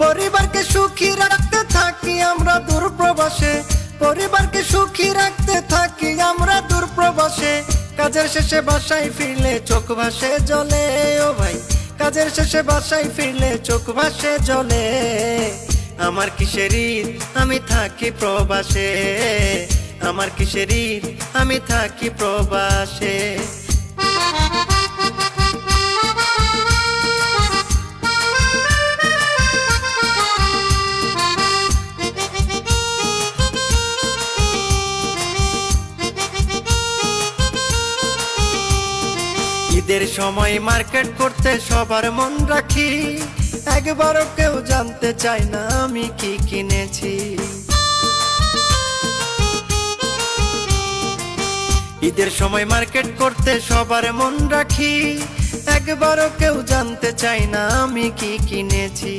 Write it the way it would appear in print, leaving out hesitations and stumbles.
পরিবারকে সুখী রাখতে থাকি আমরা দূর প্রবাসে, পরিবারকে সুখী রাখতে থাকি আমরা দূর প্রবাসে। কাজের শেষে বাসায় ফিরলে চোখ ভাসে জলে, ও ভাই কাজের শেষে বাসায় ফিরলে চোখ ভাসে জলে। আমার কিসের ঈদ আমি থাকি প্রবাসে, আমার কিসের ঈদ আমি থাকি প্রবাসে। ঈদের সময় মার্কেট করতে সবার মন রাখি, একবারও কেউ জানতে চায় না আমি কি কিনেছি। ঈদের সময় মার্কেট করতে সবার মন রাখি, একবারও কেউ জানতে চায় না আমি কি কিনেছি।